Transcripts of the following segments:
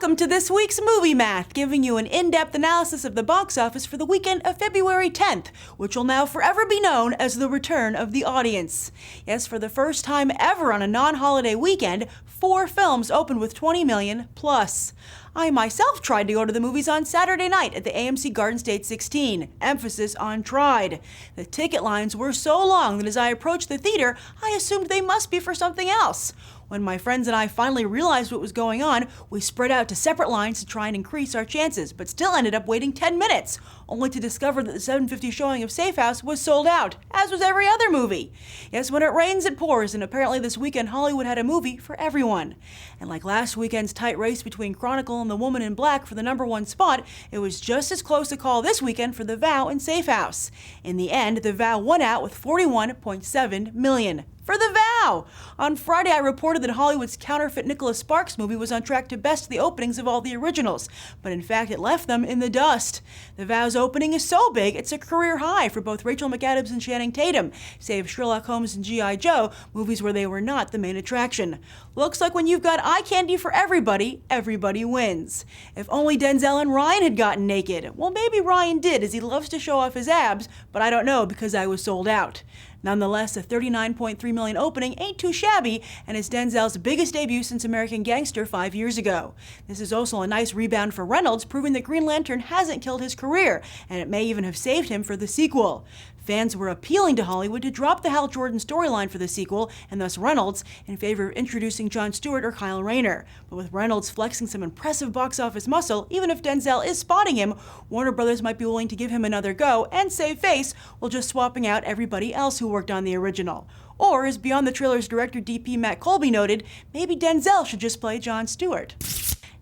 Welcome to this week's Movie Math, giving you an in-depth analysis of the box office for the weekend of February 10th, which will now forever be known as the return of the audience. Yes, for the first time ever on a non-holiday weekend, 4 films opened with 20 million plus. I myself tried to go to the movies on Saturday night at the AMC Garden State 16, emphasis on tried. The ticket lines were so long that as I approached the theater, I assumed they must be for something else. When my friends and I finally realized what was going on, we spread out to separate lines to try and increase our chances, but still ended up waiting 10 minutes, only to discover that the 7:50 showing of Safe House was sold out, as was every other movie. Yes, when it rains, it pours, and apparently this weekend Hollywood had a movie for everyone. And like last weekend's tight race between Chronicle and The Woman in Black for the #1 spot, it was just as close a call this weekend for The Vow and Safe House. In the end, The Vow won out with 41.7 million. For The Vow! On Friday, I reported that Hollywood's counterfeit Nicholas Sparks movie was on track to best the openings of all the originals, but in fact it left them in the dust. The Vow's opening is so big, it's a career high for both Rachel McAdams and Channing Tatum, save Sherlock Holmes and G.I. Joe, movies where they were not the main attraction. Looks like when you've got eye candy for everybody, everybody wins. If only Denzel and Ryan had gotten naked. Well, maybe Ryan did, as he loves to show off his abs, but I don't know because I was sold out. Nonetheless, a 39.3 million opening ain't too shabby, and is Denzel's biggest debut since American Gangster 5 years ago. This is also a nice rebound for Reynolds, proving that Green Lantern hasn't killed his career, and it may even have saved him for the sequel. Fans were appealing to Hollywood to drop the Hal Jordan storyline for the sequel, and thus Reynolds, in favor of introducing Jon Stewart or Kyle Rayner. But with Reynolds flexing some impressive box office muscle, even if Denzel is spotting him, Warner Brothers might be willing to give him another go and save face while just swapping out everybody else who worked on the original. Or, as Beyond the Trailer's director DP Matt Colby noted, maybe Denzel should just play Jon Stewart.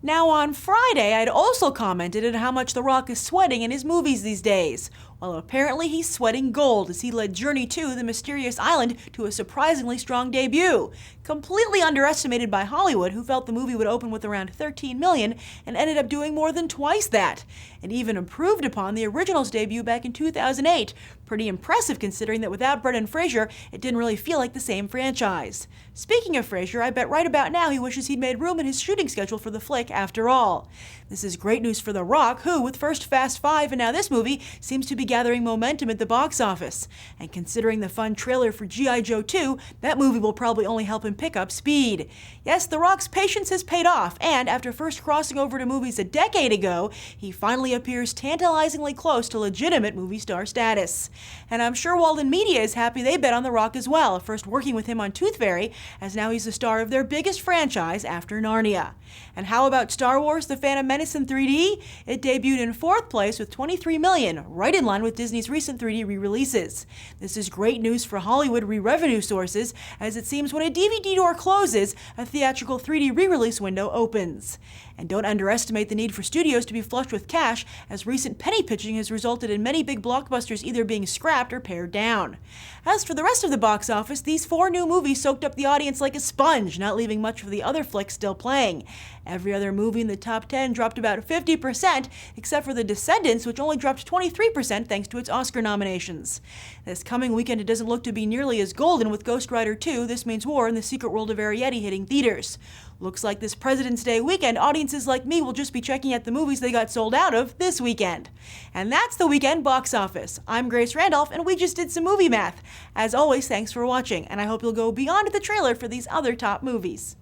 Now on Friday, I'd also commented on how much The Rock is sweating in his movies these days. Well, apparently he's sweating gold as he led Journey to the Mysterious Island to a surprisingly strong debut. Completely underestimated by Hollywood, who felt the movie would open with around 13 million and ended up doing more than twice that. And even improved upon the original's debut back in 2008. Pretty impressive considering that without Brendan Fraser, it didn't really feel like the same franchise. Speaking of Fraser, I bet right about now he wishes he'd made room in his shooting schedule for the flick after all. This is great news for The Rock, who, with first Fast 5 and now this movie, seems to be gathering momentum at the box office. And considering the fun trailer for G.I. Joe 2, that movie will probably only help him pick up speed. Yes, The Rock's patience has paid off, and after first crossing over to movies a decade ago, he finally appears tantalizingly close to legitimate movie star status. And I'm sure Walden Media is happy they bet on The Rock as well, first working with him on Tooth Fairy, as now he's the star of their biggest franchise after Narnia. And how about Star Wars: The Phantom Menace in 3D? It debuted in 4th place with 23 million, right in line with Disney's recent 3D re-releases. This is great news for Hollywood re-revenue sources, as it seems when a DVD door closes, a theatrical 3D re-release window opens. And don't underestimate the need for studios to be flush with cash, as recent penny pitching has resulted in many big blockbusters either being scrapped or pared down. As for the rest of the box office, these 4 new movies soaked up the audience like a sponge, not leaving much for the other flicks still playing. Every other movie in the top 10 dropped about 50%, except for The Descendants, which only dropped 23% thanks to its Oscar nominations. This coming weekend, it doesn't look to be nearly as golden with Ghost Rider 2, This Means War, and The Secret World of Arrietty hitting theaters. Looks like this President's Day weekend, audiences like me will just be checking out the movies they got sold out of this weekend. And that's the weekend box office. I'm Grace Randolph, and we just did some movie math. As always, thanks for watching, and I hope you'll go beyond the trailer for these other top movies.